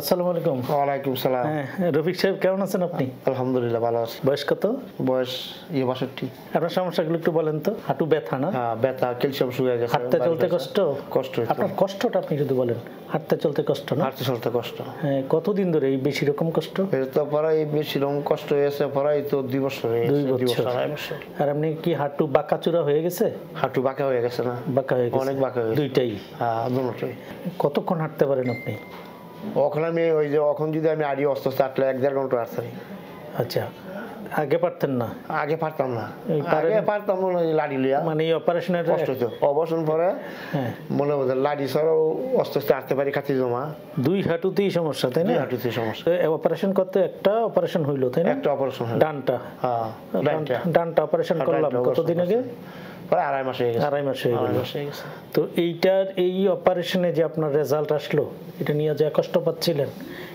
আসসালামু আলাইকুম। ওয়ালাইকুম সালাম। হ্যাঁ, রফিক সাহেব কেমন আছেন আপনি? আলহামদুলিল্লাহ ভালো আছি। বয়স কত? বয়স 62। আপনার সমস্যাগুলো একটু বলেন তো। হাঁটু ব্যথা না? হ্যাঁ, ব্যথা, ক্যালসিয়াম শুকিয়ে গেছে। হাঁটতে চলতে কষ্ট? কষ্ট হচ্ছে। আপনার কষ্টটা আপনি যদি বলেন। হাঁটতে চলতে কষ্ট না? হাঁটতে চলতে কষ্ট। হ্যাঁ, কতদিন ধরে এই বেশি রকম কষ্ট? এটা তো প্রায় বেশি রকম কষ্ট হয়েছে, প্রায় তো 2 বছর হয়ে গেছে। 2 বছর। আর আপনি কি হাঁটু বাঁকাচূড়া হয়ে গেছে? হাঁটু বাঁকা হয়ে গেছে না? বাঁকা হয়ে গেছে। অনেক বাঁকা হয়ে গেছে। দুইটাই? হ্যাঁ, দুটোই। কতক্ষণ হাঁটতে পারেন আপনি? এখন যদি আমি আড়ি অস্ত হাঁটলে 1-1.5 ঘন্টা হাঁটতে। আচ্ছা, আগে পারতেন না? আগে পারতাম না। আগে পারতাম না, লাড়ি লিয়া। মানে এই অপারেশনের কষ্ট হতো। অপারেশন পরে মনে হয় লাড়ি ছাড়াও আস্তে আস্তে হাঁটতে পারি, খাতি জমা। 2 হাঁটুতেই সমস্যা, তাই না? 2 হাঁটুতেই সমস্যা। অপারেশন করতে একটা অপারেশন হইলো, তাই না? একটা অপারেশন। ডানটা? হ্যাঁ, ডানটা অপারেশন করলাম কতদিন আগে? প্রায় 2.5 মাস হয়ে গেছে। 2.5 মাস হয়ে গেছে। তো এই অপারেশনে যে আপনার রেজাল্ট আসলো, এটা নিয়ে যা কষ্ট পাচ্ছিলেন,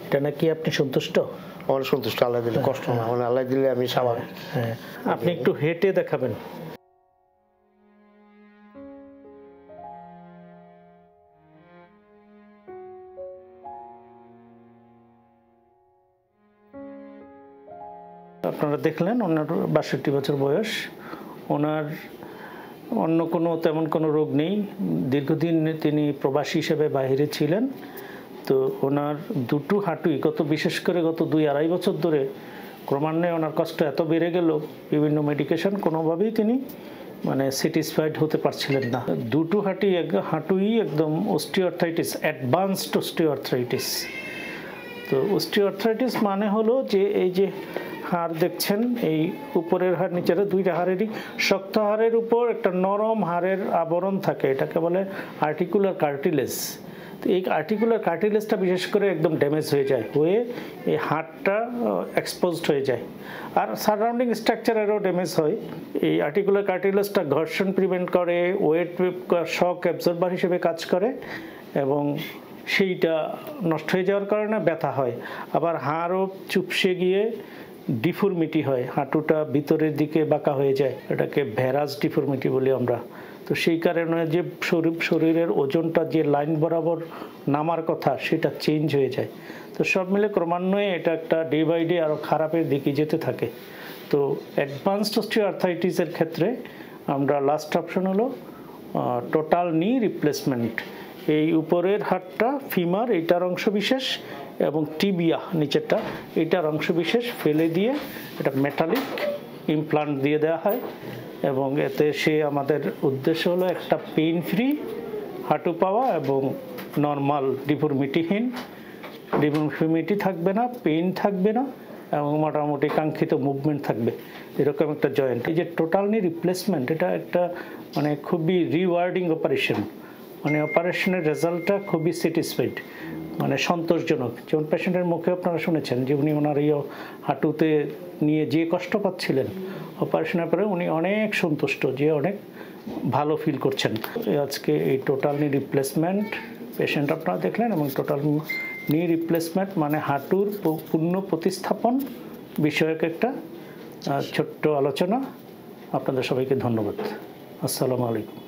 এটা নাকি আপনি সন্তুষ্ট? অনেক সন্তুষ্ট। আল্লাহ দিলে কষ্ট না, মানে আল্লাহ দিলে আমি স্বাভাবিক। হ্যাঁ, আপনি একটু হেঁটে দেখাবেন। আপনারা দেখলেন ওনার 62 বছর বয়স। ওনার অন্য তেমন কোনো রোগ নেই। দীর্ঘদিন তিনি প্রবাসী হিসেবে বাইরে ছিলেন। তো ওনার দুটো হাঁটুই বিশেষ করে গত 2-2.5 বছর ধরে ক্রমান্বয়ে ওনার কষ্ট এত বেড়ে গেল, বিভিন্ন মেডিকেশন, কোনোভাবেই তিনি মানে স্যাটিসফাইড হতে পারছিলেন না। দুটো হাঁটুই একদম অস্টিওআর্থ্রাইটিস, অ্যাডভান্সড অস্টিওআর্থ্রাইটিস। তো অস্টিওআর্থ্রাইটিস মানে হলো যে এই যে হাড় দেখছেন, এই উপরের হাড়, নিচের 2টা হাড়েরই শক্ত হাড়ের উপর একটা নরম হাড়ের আবরণ থাকে, এটাকে বলে আর্টিকুলার কার্টিলেজ। তো এই আর্টিকুলার কার্টিলেজটা বিশেষ করে একদম ড্যামেজ হয়ে যায়, এই হাড়টা এক্সপোজড হয়ে যায়। আর সারাউন্ডিং স্ট্রাকচারেরও ড্যামেজ হয়। এই আর্টিকুলার কার্টিলেজটা ঘর্ষণ প্রিভেন্ট করে, ওয়েট শক অ্যাবজর্বার হিসেবে কাজ করে, এবং সেইটা নষ্ট হয়ে যাওয়ার কারণে ব্যথা হয়। আবার হাড়ও চুপসে গিয়ে ডিফর্মিটি হয়, হাঁটুটা ভিতরের দিকে বাঁকা হয়ে যায়, এটাকে ভ্যারাস ডিফর্মিটি বলি আমরা। তো সেই কারণে যে শরীরের ওজনটা যে লাইন বরাবর নামার কথা, সেটা চেঞ্জ হয়ে যায়। তো সব মিলে ক্রমান্বয়ে এটা একটা ডে বাই ডে আরও খারাপের দিকে যেতে থাকে। তো অ্যাডভান্সড অস্টিওআর্থ্রাইটিসের ক্ষেত্রে আমরা লাস্ট অপশন হলো টোটাল নি রিপ্লেসমেন্ট। এই উপরের হাড়টা, ফিমার, এইটার অংশবিশেষ, এবং টিবিয়া নিচেরটা, এইটার অংশবিশেষ ফেলে দিয়ে এটা মেটালিক ইমপ্লান্ট দিয়ে দেওয়া হয়। এবং এতে আমাদের উদ্দেশ্য হলো একটা পেইন ফ্রি হাঁটু পাওয়া এবং নর্মাল ডিফর্মিটি থাকবে না, পেইন থাকবে না, এবং মোটামুটি কাঙ্ক্ষিত মুভমেন্ট থাকবে, এরকম একটা জয়েন্ট। এই যে টোটাল নি রিপ্লেসমেন্ট, এটা একটা মানে খুবই রিওয়ার্ডিং অপারেশন। মানে অপারেশনের রেজাল্টটা খুবই স্যাটিসফাইড, মানে সন্তোষজনক। যেমন পেশেন্টের মুখে আপনারা শুনেছেন যে উনি ওনার এই হাঁটুতে নিয়ে যে কষ্ট পাচ্ছিলেন, অপারেশনের পরে উনি অনেক সন্তুষ্ট, যে অনেক ভালো ফিল করছেন। আজকে এই টোটাল নি রিপ্লেসমেন্ট পেশেন্ট আপনারা দেখলেন, এবং টোটাল নি রিপ্লেসমেন্ট মানে হাঁটুর পূর্ণ প্রতিস্থাপন বিষয়ক একটা ছোট্ট আলোচনা। আপনাদের সবাইকে ধন্যবাদ। আসসালামু আলাইকুম।